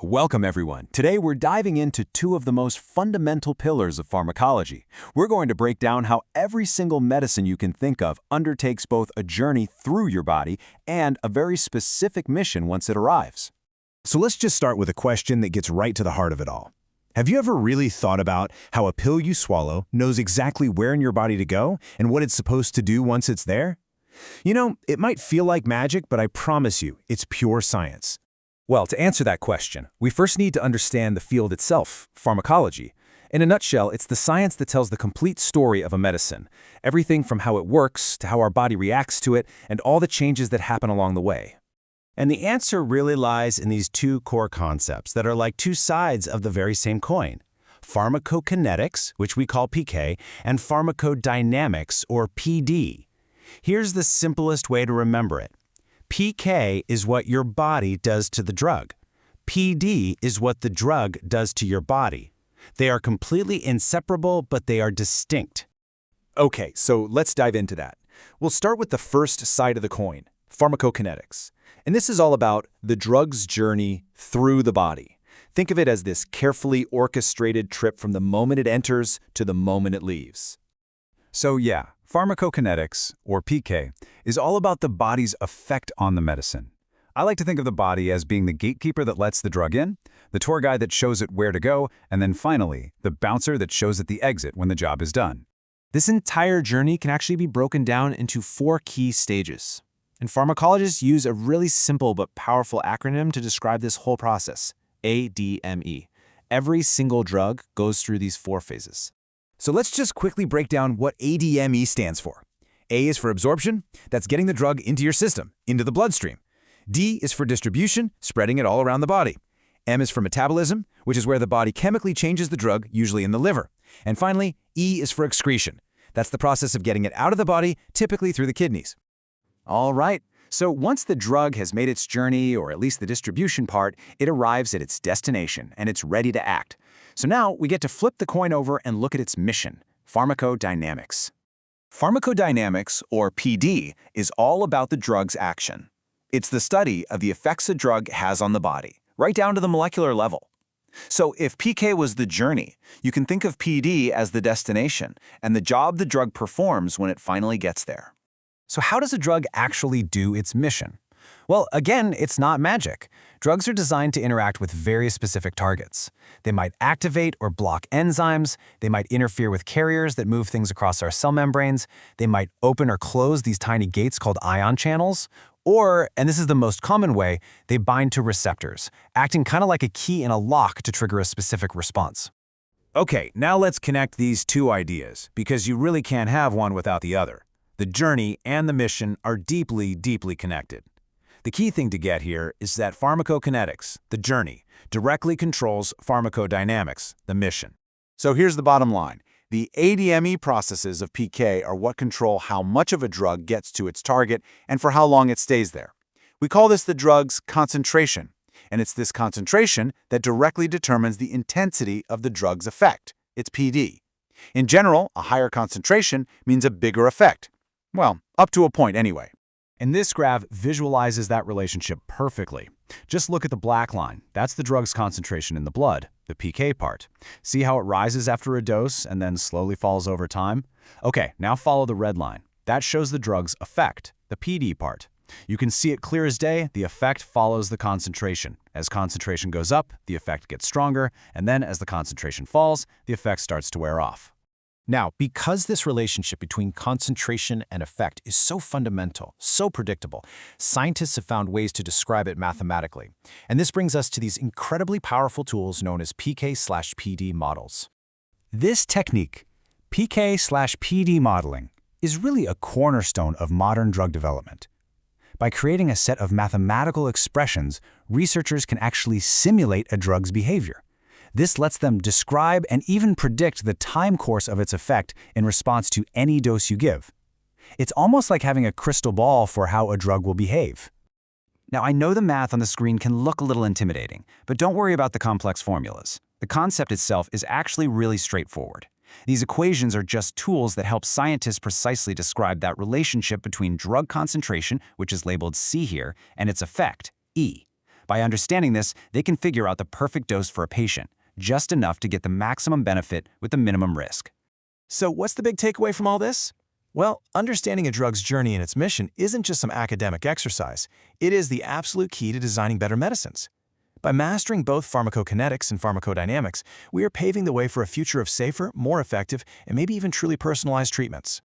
Welcome, everyone. Today, we're diving into two of the most fundamental pillars of pharmacology. We're going to break down how every single medicine you can think of undertakes both a journey through your body and a very specific mission once it arrives. So let's just start with a question that gets right to the heart of it all. Have you ever really thought about how a pill you swallow knows exactly where in your body to go and what it's supposed to do once it's there? You know, it might feel like magic, but I promise you, it's pure science. Well, to answer that question, we first need to understand the field itself, pharmacology. In a nutshell, it's the science that tells the complete story of a medicine, everything from how it works to how our body reacts to it and all the changes that happen along the way. And the answer really lies in these two core concepts that are like two sides of the very same coin. Pharmacokinetics, which we call PK, and pharmacodynamics, or PD. Here's the simplest way to remember it. PK is what your body does to the drug. PD is what the drug does to your body. They are completely inseparable, but they are distinct. Okay, so let's dive into that. We'll start with the first side of the coin, pharmacokinetics. And this is all about the drug's journey through the body. Think of it as this carefully orchestrated trip from the moment it enters to the moment it leaves. So yeah, pharmacokinetics, or PK, is all about the body's effect on the medicine. I like to think of the body as being the gatekeeper that lets the drug in, the tour guide that shows it where to go, and then finally, the bouncer that shows it the exit when the job is done. This entire journey can actually be broken down into 4 key stages. And pharmacologists use a really simple but powerful acronym to describe this whole process, ADME. Every single drug goes through these 4 phases. So let's just quickly break down what ADME stands for. A is for absorption, that's getting the drug into your system, into the bloodstream. D is for distribution, spreading it all around the body. M is for metabolism, which is where the body chemically changes the drug, usually in the liver. And finally, E is for excretion. That's the process of getting it out of the body, typically through the kidneys. All right, so once the drug has made its journey, or at least the distribution part, it arrives at its destination and it's ready to act. So now we get to flip the coin over and look at its mission, pharmacodynamics. Pharmacodynamics, or PD, is all about the drug's action. It's the study of the effects a drug has on the body, right down to the molecular level. So if PK was the journey, you can think of PD as the destination and the job the drug performs when it finally gets there. So how does a drug actually do its mission? Well, again, it's not magic. Drugs are designed to interact with very specific targets. They might activate or block enzymes, they might interfere with carriers that move things across our cell membranes, they might open or close these tiny gates called ion channels, or, and this is the most common way, they bind to receptors, acting kind of like a key in a lock to trigger a specific response. Okay, now let's connect these two ideas, because you really can't have one without the other. The journey and the mission are deeply, deeply connected. The key thing to get here is that pharmacokinetics, the journey, directly controls pharmacodynamics, the mission. So here's the bottom line. The ADME processes of PK are what control how much of a drug gets to its target and for how long it stays there. We call this the drug's concentration, and it's this concentration that directly determines the intensity of the drug's effect, its PD. In general, a higher concentration means a bigger effect. Well, up to a point anyway. And this graph visualizes that relationship perfectly. Just look at the black line. That's the drug's concentration in the blood, the PK part. See how it rises after a dose and then slowly falls over time? Okay, now follow the red line. That shows the drug's effect, the PD part. You can see it clear as day. The effect follows the concentration. As concentration goes up, the effect gets stronger, and then as the concentration falls, the effect starts to wear off. Now, because this relationship between concentration and effect is so fundamental, so predictable, scientists have found ways to describe it mathematically. And this brings us to these incredibly powerful tools known as PK/PD models. This technique, PK/PD modeling, is really a cornerstone of modern drug development. By creating a set of mathematical expressions, researchers can actually simulate a drug's behavior. This lets them describe and even predict the time course of its effect in response to any dose you give. It's almost like having a crystal ball for how a drug will behave. Now, I know the math on the screen can look a little intimidating, but don't worry about the complex formulas. The concept itself is actually really straightforward. These equations are just tools that help scientists precisely describe that relationship between drug concentration, which is labeled C here, and its effect, E. By understanding this, they can figure out the perfect dose for a patient, just enough to get the maximum benefit with the minimum risk. So what's the big takeaway from all this? Well, understanding a drug's journey and its mission isn't just some academic exercise. It is the absolute key to designing better medicines. By mastering both pharmacokinetics and pharmacodynamics, we are paving the way for a future of safer, more effective, and maybe even truly personalized treatments.